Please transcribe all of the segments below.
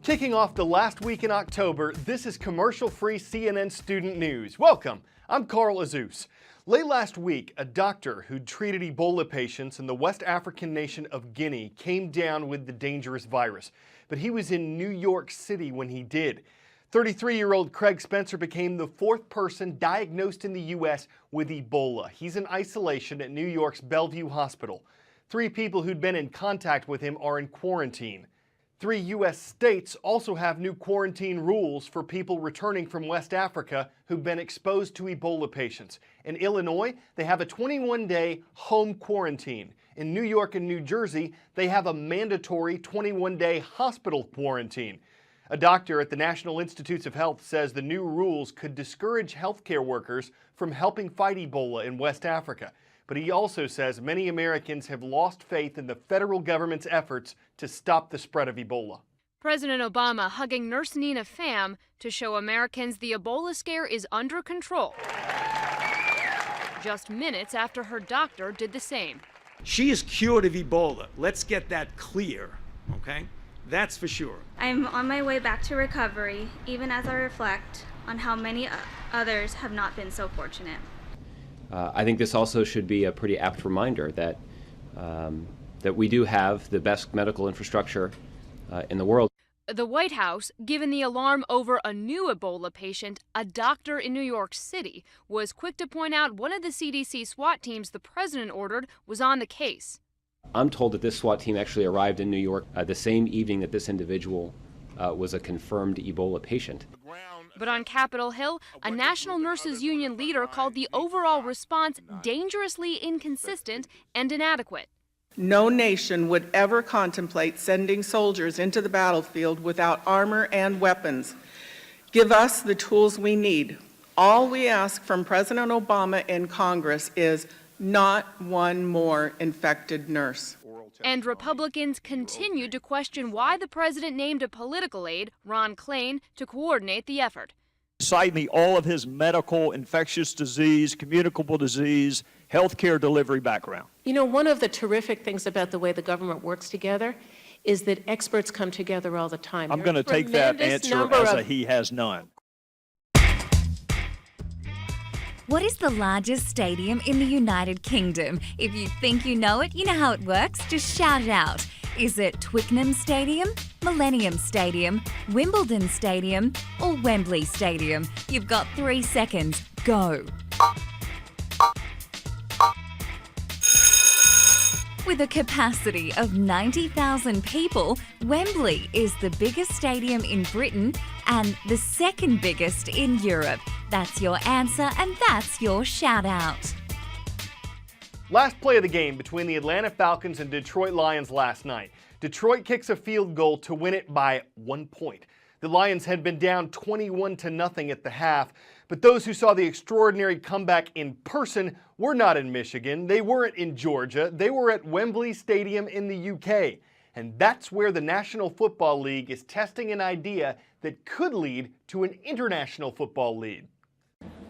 Kicking off the last week in October, this is commercial-free CNN Student News. Welcome, I'm Carl Azuz. Late last week, a doctor who'd treated Ebola patients in the West African nation of Guinea came down with the dangerous virus. But he was in New York City when he did. 33-year-old Craig Spencer became the fourth person diagnosed in the U.S. with Ebola. He's in isolation at New York's Bellevue Hospital. 3 people who'd been in contact with him are in quarantine. 3 U.S. states also have new quarantine rules for people returning from West Africa who've been exposed to Ebola patients. In Illinois, they have a 21-day home quarantine. In New York and New Jersey, they have a mandatory 21-day hospital quarantine. A doctor at the National Institutes of Health says the new rules could discourage healthcare workers from helping fight Ebola in West Africa. But he also says many Americans have lost faith in the federal government's efforts to stop the spread of Ebola. President Obama hugging nurse Nina Pham to show Americans the Ebola scare is under control. Just minutes after her doctor did the same. She is cured of Ebola. Let's get that clear, okay? That's for sure. I'm on my way back to recovery, even as I reflect on how many others have not been so fortunate. I think this also should be a pretty apt reminder that we do have the best medical infrastructure in the world. The White House, given the alarm over a new Ebola patient, a doctor in New York City, was quick to point out one of the CDC SWAT teams the president ordered was on the case. I'm told that this SWAT team actually arrived in New York the same evening that this individual was a confirmed Ebola patient. But on Capitol Hill, a National Nurses Union leader called the overall response dangerously inconsistent and inadequate. No nation would ever contemplate sending soldiers into the battlefield without armor and weapons. Give us the tools we need. All we ask from President Obama and Congress is not one more infected nurse. And Republicans continued to question why the president named a political aide, Ron Klain, to coordinate the effort. Cite me all of his medical, infectious disease, communicable disease, healthcare delivery background. You know, one of the terrific things about the way the government works together is that experts come together all the time. I'm going to take that answer as a he has none. What is the largest stadium in the United Kingdom? If you think you know it, you know how it works. Just shout it out. Is it Twickenham Stadium, Millennium Stadium, Wimbledon Stadium, or Wembley Stadium? You've got 3 seconds. Go. With a capacity of 90,000 people, Wembley is the biggest stadium in Britain and the second biggest in Europe. That's your answer and that's your shout out. Last play of the game between the Atlanta Falcons and Detroit Lions last night. Detroit kicks a field goal to win it by 1 point. The Lions had been down 21-0 at the half, but those who saw the extraordinary comeback in person were not in Michigan, they weren't in Georgia, they were at Wembley Stadium in the UK. And that's where the National Football League is testing an idea that could lead to an international football league.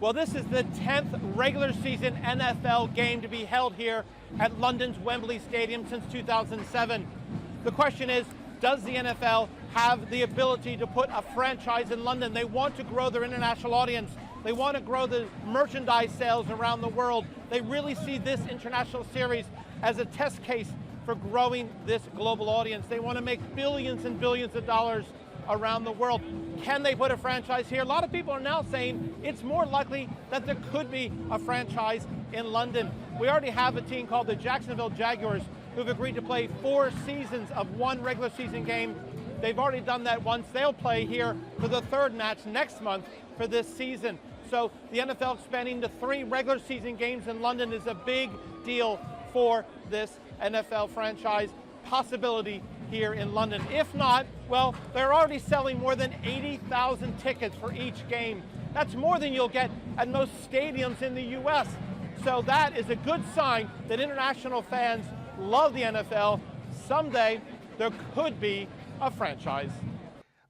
Well, this is the 10th regular season NFL game to be held here at London's Wembley Stadium since 2007. The question is, does the NFL have the ability to put a franchise in London? They want to grow their international audience. They want to grow the merchandise sales around the world. They really see this international series as a test case for growing this global audience. They want to make billions and billions of dollars around the world. Can they put a franchise here? A lot of people are now saying it's more likely that there could be a franchise in London. We already have a team called the Jacksonville Jaguars who've agreed to play 4 seasons of 1 regular season game. They've already done that once. They'll play here for the 3rd match next month for this season. So the NFL expanding to 3 regular season games in London is a big deal for this NFL franchise possibility here in London. If not, well, they're already selling more than 80,000 tickets for each game. That's more than you'll get at most stadiums in the U.S. So that is a good sign that international fans love the NFL. Someday there could be a franchise.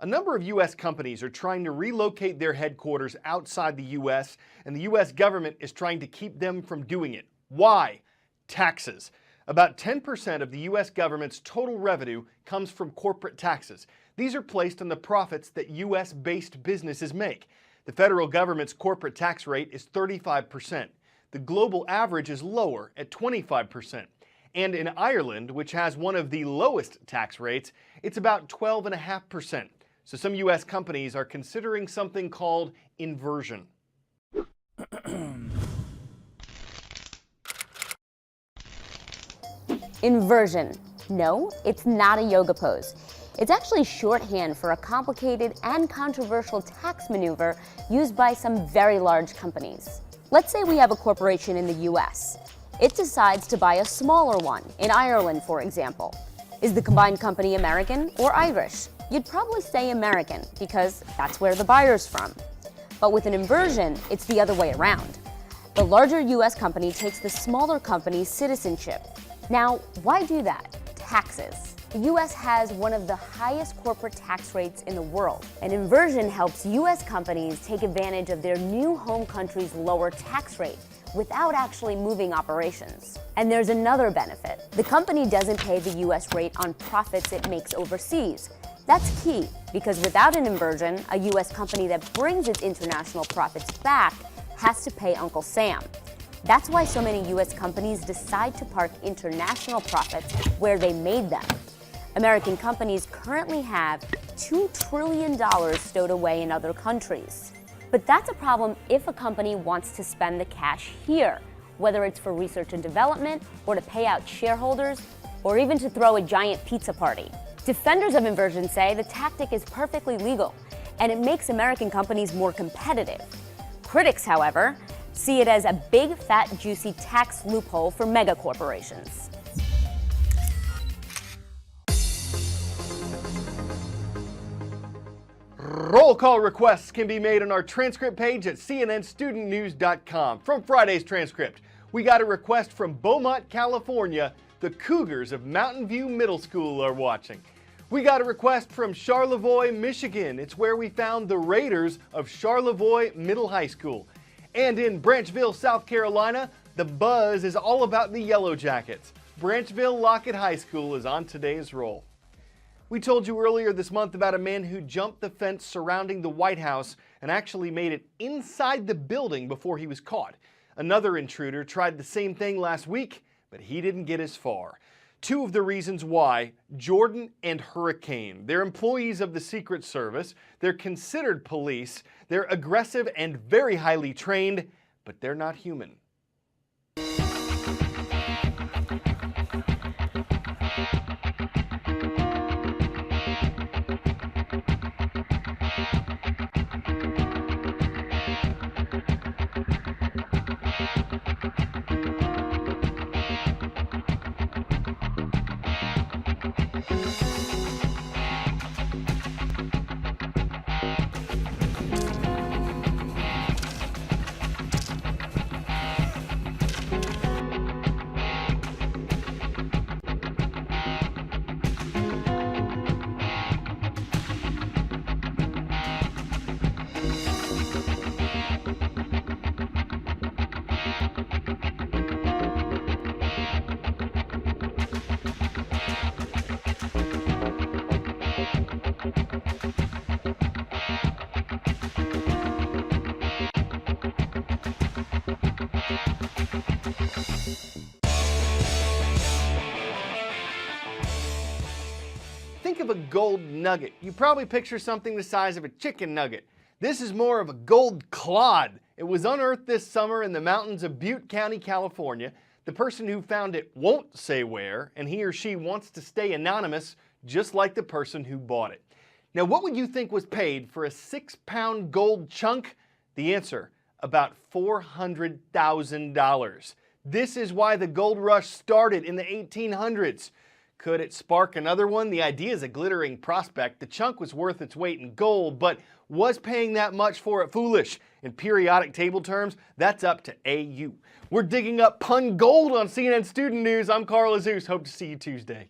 A number of U.S. companies are trying to relocate their headquarters outside the U.S., and the U.S. government is trying to keep them from doing it. Why? Taxes. About 10% of the U.S. government's total revenue comes from corporate taxes. These are placed on the profits that U.S.-based businesses make. The federal government's corporate tax rate is 35%. The global average is lower at 25%. And in Ireland, which has one of the lowest tax rates, it's about 12.5%. So some U.S. companies are considering something called inversion. Inversion. No, it's not a yoga pose. It's actually shorthand for a complicated and controversial tax maneuver used by some very large companies. Let's say we have a corporation in the US. It decides to buy a smaller one, in Ireland, for example. Is the combined company American or Irish? You'd probably say American, because that's where the buyer's from. But with an inversion, it's the other way around. The larger US company takes the smaller company's citizenship. Now, why do that? Taxes. The U.S. has one of the highest corporate tax rates in the world. An inversion helps U.S. companies take advantage of their new home country's lower tax rate without actually moving operations. And there's another benefit. The company doesn't pay the U.S. rate on profits it makes overseas. That's key, because without an inversion, a U.S. company that brings its international profits back has to pay Uncle Sam. That's why so many U.S. companies decide to park international profits where they made them. American companies currently have $2 trillion stowed away in other countries. But that's a problem if a company wants to spend the cash here, whether it's for research and development, or to pay out shareholders, or even to throw a giant pizza party. Defenders of inversion say the tactic is perfectly legal, and it makes American companies more competitive. Critics, however, see it as a big, fat, juicy tax loophole for mega corporations. Roll call requests can be made on our transcript page at cnnstudentnews.com. From Friday's transcript, we got a request from Beaumont, California. The Cougars of Mountain View Middle School are watching. We got a request from Charlevoix, Michigan. It's where we found the Raiders of Charlevoix Middle High School. And in Branchville, South Carolina, the buzz is all about the Yellow Jackets. Branchville Lockett High School is on today's roll. We told you earlier this month about a man who jumped the fence surrounding the White House and actually made it inside the building before he was caught. Another intruder tried the same thing last week, but he didn't get as far. Two of the reasons why: Jordan and Hurricane. They're employees of the Secret Service, they're considered police, they're aggressive and very highly trained, but they're not human. Think of a gold nugget. You probably picture something the size of a chicken nugget. This is more of a gold clod. It was unearthed this summer in the mountains of Butte County, California. The person who found it won't say where, and he or she wants to stay anonymous, just like the person who bought it. Now, what would you think was paid for a 6-pound gold chunk? The answer: about $400,000. This is why the gold rush started in the 1800s. Could it spark another one? The idea is a glittering prospect. The chunk was worth its weight in gold, but was paying that much for it foolish? In periodic table terms, that's up to AU. We're digging up pun gold on CNN Student News. I'm Carl Azuz. Hope to see you Tuesday.